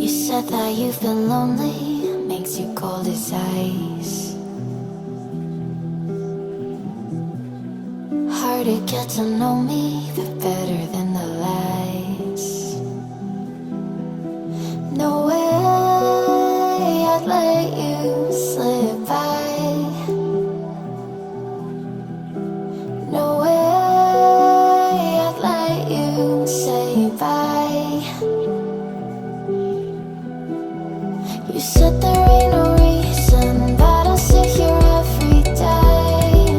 You said that you've been lonely, makes you cold as ice. Hard to get to know me, but better than the lies. No way I'd let you slip by. No way I'd let you say bye. You said there ain't no reason, but I'll sit here every day,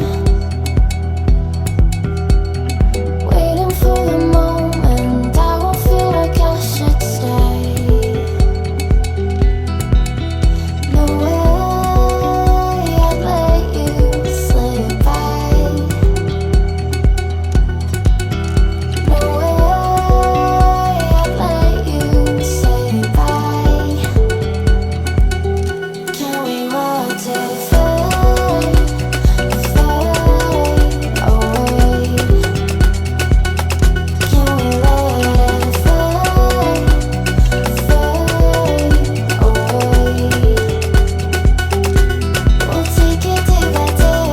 waiting for the moment I won't feel like I should stay. No way I'd let you slip by. No way I'd let you say bye. Can we watch it fade, fade away? Can we let it fade, fade away? We'll take it day by day.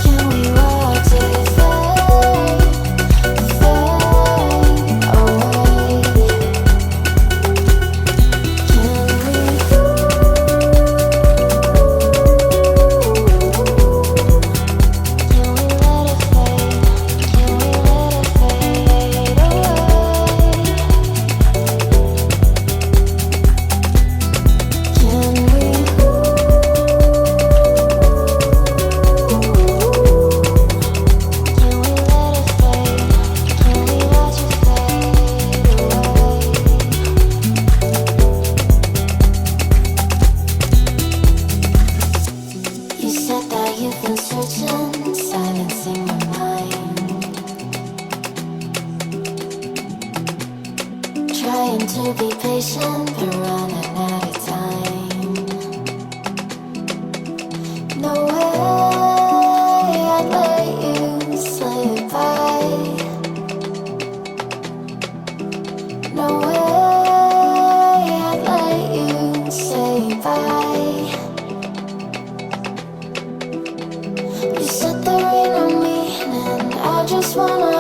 Can we watch it fade, fade away? You said that you've been searching, silencing your mind, trying to be patient but running out of time. No way I'd let you slip by. No way I'd let you say bye. You said there ain't no meaning, I just wanna